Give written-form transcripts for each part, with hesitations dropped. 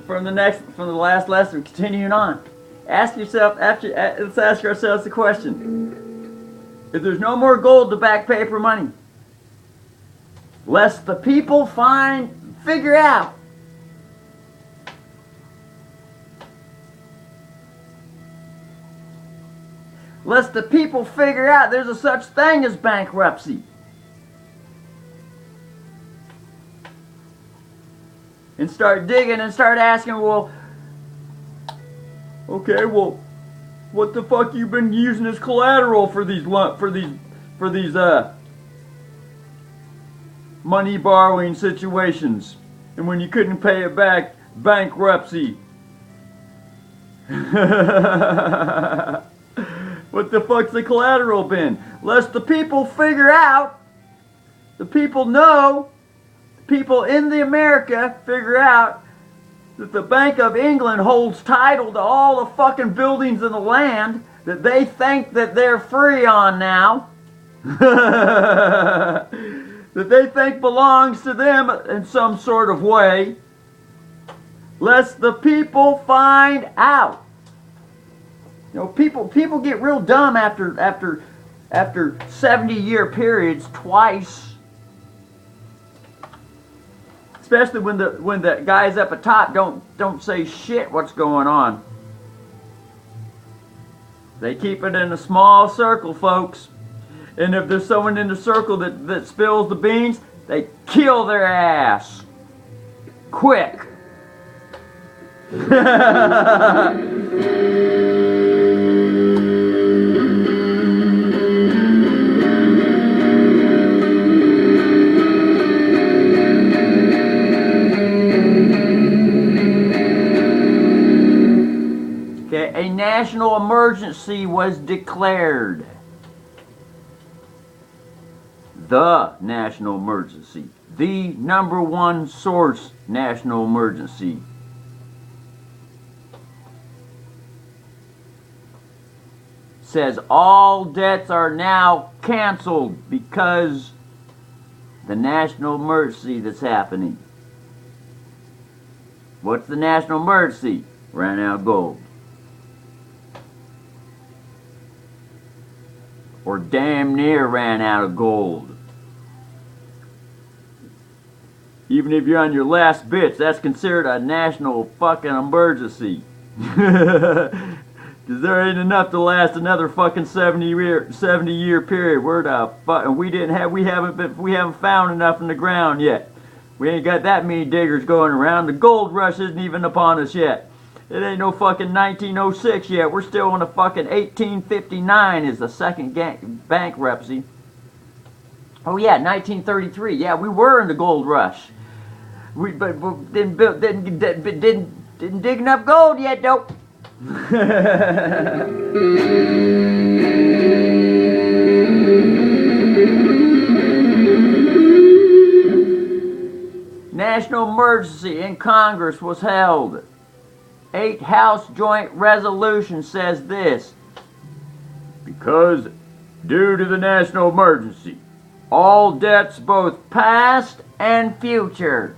from the last lesson, continuing on. Ask yourself, let's ask ourselves the question. If there's no more gold to back paper money, lest the people figure out there's a such thing as bankruptcy. And start digging and start asking, well, okay, well, what the fuck you been using as collateral for these money borrowing situations? And when you couldn't pay it back, bankruptcy. What the fuck's the collateral been? Lest the people figure out, the people know, people in the America figure out that the Bank of England holds title to all the fucking buildings in the land that they think that they're free on now. That they think belongs to them in some sort of way. Lest the people find out. You know, people get real dumb after 70-year periods twice. Especially when the guys up at top don't say shit what's going on. They keep it in a small circle, folks. And if there's someone in the circle that spills the beans, they kill their ass. Quick. A national emergency was declared. The national emergency. The number one source national emergency. Says all debts are now canceled because the national emergency that's happening. What's the national emergency? Ran out of gold. Or damn near ran out of gold. Even if you're on your last bits, that's considered a national fucking emergency. Because there ain't enough to last another fucking 70-year period. Where the fuck? And we haven't found enough in the ground yet. We ain't got that many diggers going around. The gold rush isn't even upon us yet. It ain't no fucking 1906 yet. We're still in a fucking 1859 is the second bankruptcy. Oh yeah, 1933. Yeah, we were in the gold rush. But didn't dig enough gold yet, though. National emergency in Congress was held. 8 House Joint Resolution says this. Because due to the national emergency, all debts both past and future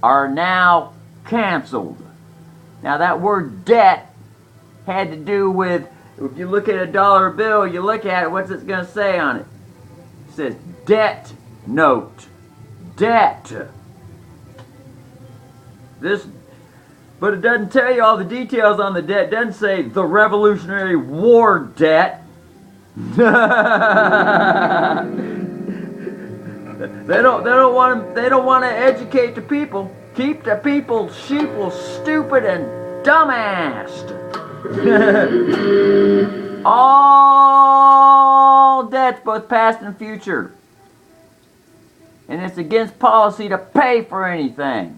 are now canceled. Now that word debt had to do with, if you look at a dollar bill, you look at it, what's it going to say on it? It says debt note. Debt. But it doesn't tell you all the details on the debt. It doesn't say the Revolutionary War debt. They don't want to educate the people. Keep the people sheeple, stupid, and dumbassed. All debts, both past and future. And it's against policy to pay for anything.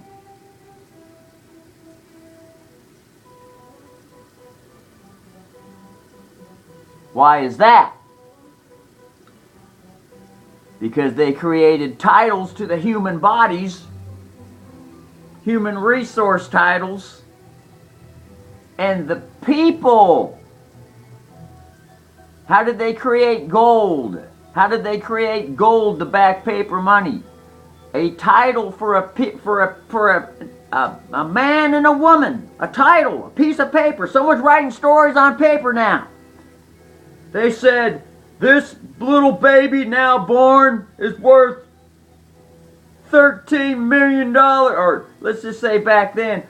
Why is that? Because they created titles to the human bodies, human resource titles, and the people. How did they create gold? How did they create gold to back paper money? A title for a man and a woman, a title, a piece of paper. Someone's writing stories on paper now. They said, this little baby now born is worth $13 million, or let's just say back then,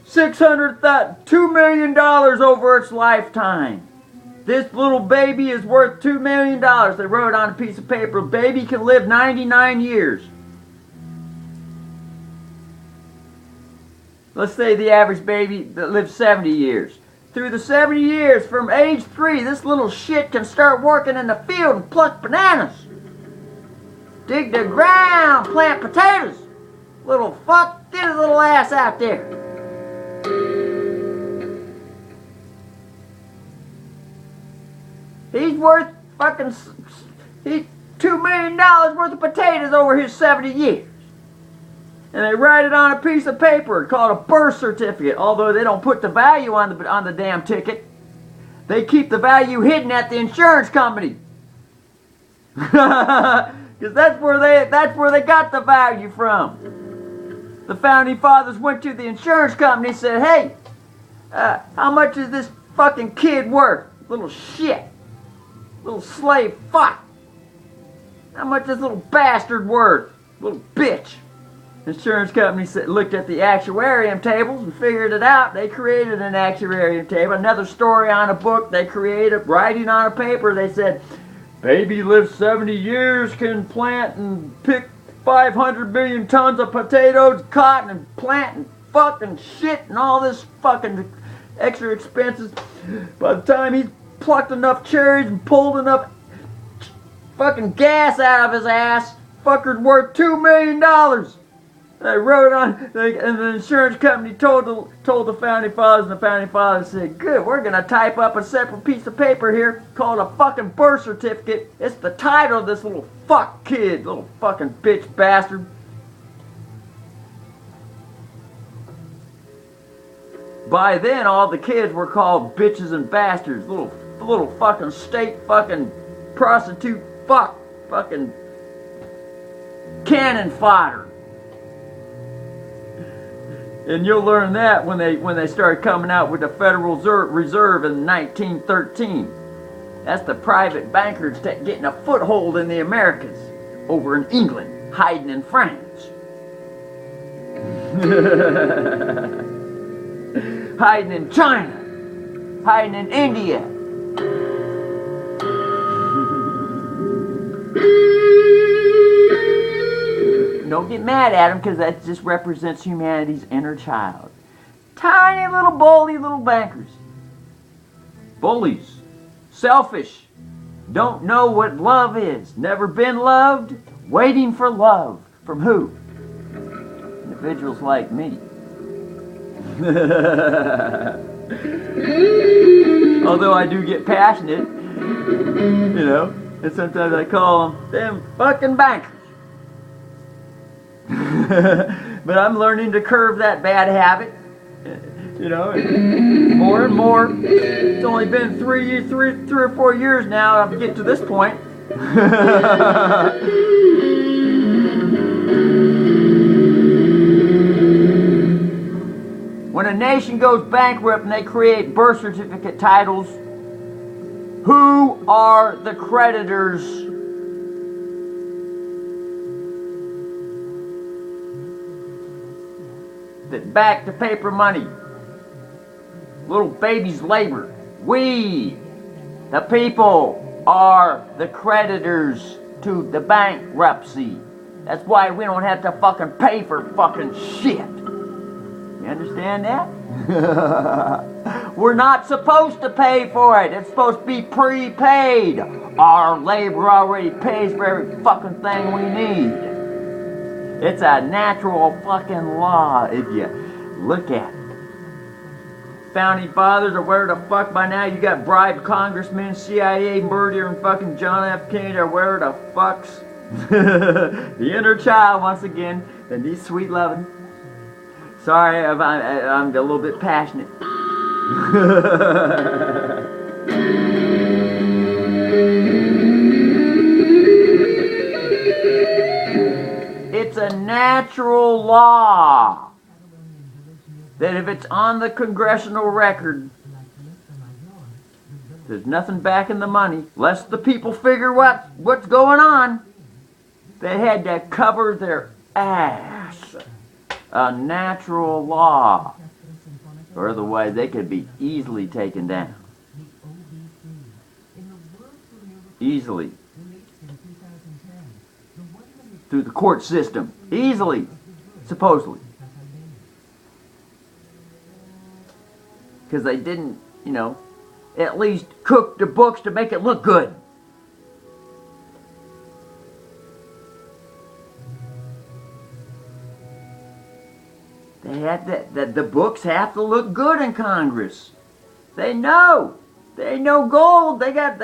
$2 million over its lifetime. This little baby is worth $2 million. They wrote on a piece of paper, baby can live 99 years. Let's say the average baby that lives 70 years. Through the 70 years, from age 3, this little shit can start working in the field and pluck bananas. Dig the ground, plant potatoes. Little fuck, get his little ass out there. He's worth fucking, he's $2 million worth of potatoes over his 70 years. And they write it on a piece of paper called a birth certificate. Although they don't put the value on the damn ticket, they keep the value hidden at the insurance company. Because that's where they got the value from. The founding fathers went to the insurance company and said, "Hey, how much is this fucking kid worth? Little shit, little slave fuck. How much is this little bastard worth? Little bitch." Insurance company looked at the actuarium tables and figured it out. They created an actuarium table, another story on a book they created, writing on a paper. They said, baby lives 70 years, can plant and pick 500 million tons of potatoes, cotton, and plant and fucking shit and all this fucking extra expenses. By the time he's plucked enough cherries and pulled enough fucking gas out of his ass, fucker's worth $2 million. They wrote on, and the insurance company told the founding fathers, and the founding fathers said, good, we're going to type up a separate piece of paper here called a fucking birth certificate. It's the title of this little fuck kid, little fucking bitch bastard. By then, all the kids were called bitches and bastards, little fucking state fucking prostitute fucking cannon fodder. And you'll learn that when they started coming out with the Federal Reserve in 1913. That's the private bankers getting a foothold in the Americas, over in England, hiding in France. Hiding in China, hiding in India. Don't get mad at them, because that just represents humanity's inner child. Tiny little bully little bankers. Bullies. Selfish. Don't know what love is. Never been loved. Waiting for love. From who? Individuals like me. Although I do get passionate, and sometimes I call them fucking bankers. But I'm learning to curb that bad habit, more and more. It's only been three or 4 years now to get to this point. When a nation goes bankrupt and they create birth certificate titles, who are the creditors? That back the paper money, little baby's labor. We, the people, are the creditors to the bankruptcy. That's why we don't have to fucking pay for fucking shit. You understand that? We're not supposed to pay for it. It's supposed to be prepaid. Our labor already pays for every fucking thing we need. It's a natural fucking law if you look at it. Founding fathers are where the fuck by now you got bribed congressmen, CIA murder, and fucking John F. Kennedy are where the fucks. The inner child once again, and these sweet loving. Sorry, I'm a little bit passionate. It's a natural law. that if it's on the congressional record, there's nothing backing the money, lest the people figure what's going on. They had to cover their ass. A natural law. Or otherwise they could be easily taken down. Easily. Through the court system. Easily. Supposedly. Because they didn't, at least cook the books to make it look good. They had that the books have to look good in Congress. They know. They know gold. They got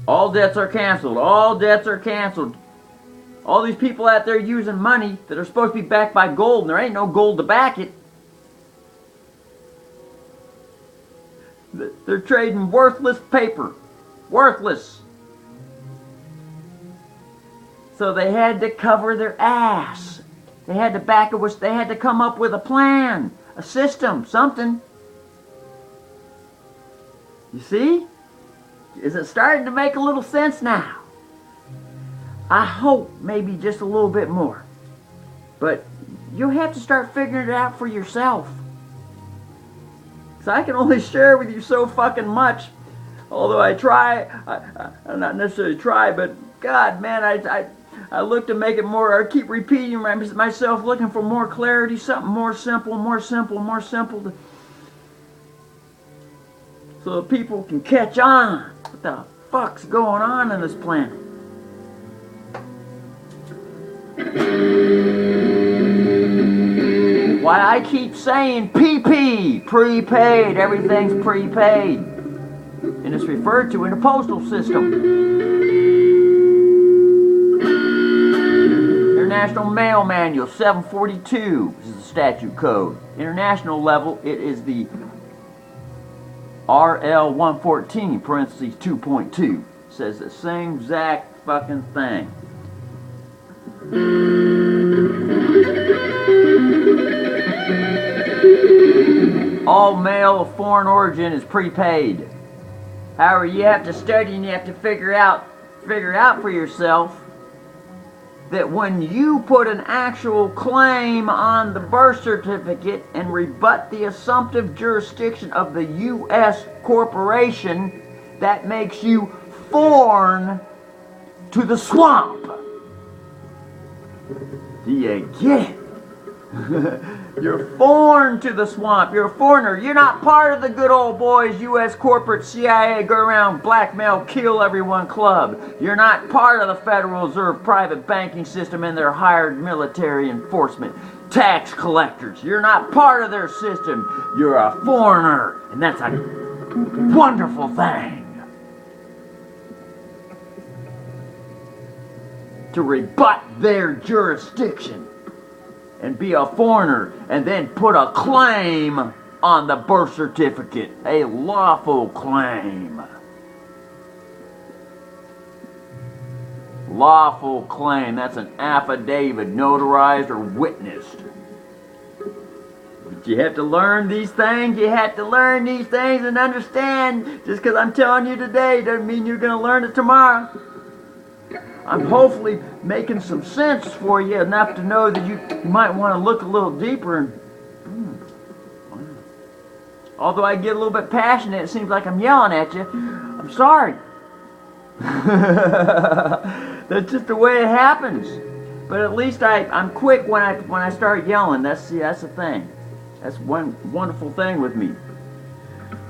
all debts are canceled. All debts are canceled. All these people out there using money that are supposed to be backed by gold, and there ain't no gold to back it. They're trading worthless paper. Worthless. So they had to cover their ass. They had to back it with, they had to come up with a plan, a system, something. You see? Is it starting to make a little sense now? I hope maybe just a little bit more. But you'll have to start figuring it out for yourself. So I can only share with you so fucking much. Although I try, I not necessarily try, but God, man, I look to make it more, I keep repeating myself, looking for more clarity, something more simple, so that people can catch on. What the fuck's going on in this planet? Why I keep saying PP, prepaid, everything's prepaid. And it's referred to in the postal system. International Mail Manual 742 is the statute code. International level, it is the RL 114, parentheses 2.2. Says the same exact fucking thing. All mail of foreign origin is prepaid. However, you have to study and you have to figure out for yourself that when you put an actual claim on the birth certificate and rebut the assumptive jurisdiction of the U.S. corporation, that makes you foreign to the swamp. Do you get it? You're foreign to the swamp. You're a foreigner. You're not part of the good old boys, U.S. corporate, CIA, go around, blackmail, kill everyone club. You're not part of the Federal Reserve private banking system and their hired military enforcement, tax collectors. You're not part of their system. You're a foreigner. And that's a wonderful thing. To rebut their jurisdiction and be a foreigner and then put a claim on the birth certificate, a lawful claim. Lawful claim, that's an affidavit, notarized or witnessed. But you have to learn these things, and understand, just because I'm telling you today doesn't mean you're going to learn it tomorrow. I'm hopefully making some sense for you enough to know that you might want to look a little deeper. And, although I get a little bit passionate, it seems like I'm yelling at you. I'm sorry. That's just the way it happens. But at least I'm quick when I start yelling. That's the thing. That's one wonderful thing with me.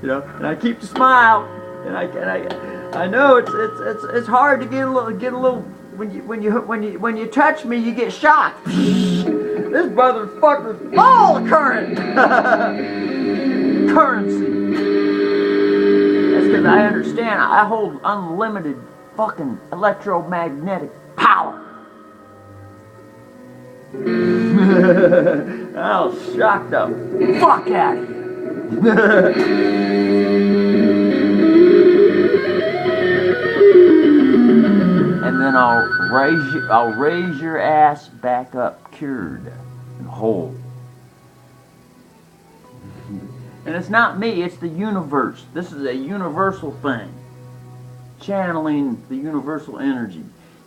And I keep the smile, and I know it's hard to get a little when you touch me, you get shocked. This motherfucker's full of currency. That's because I understand. I hold unlimited fucking electromagnetic power. I'll shock the fuck out of you. And and then I'll raise your ass back up cured and whole. And it's not me, it's the universe. This is a universal thing. Channeling the universal energy.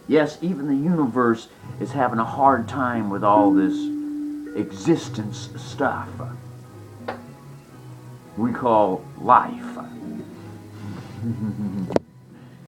Yes, even the universe is having a hard time with all this existence stuff we call life.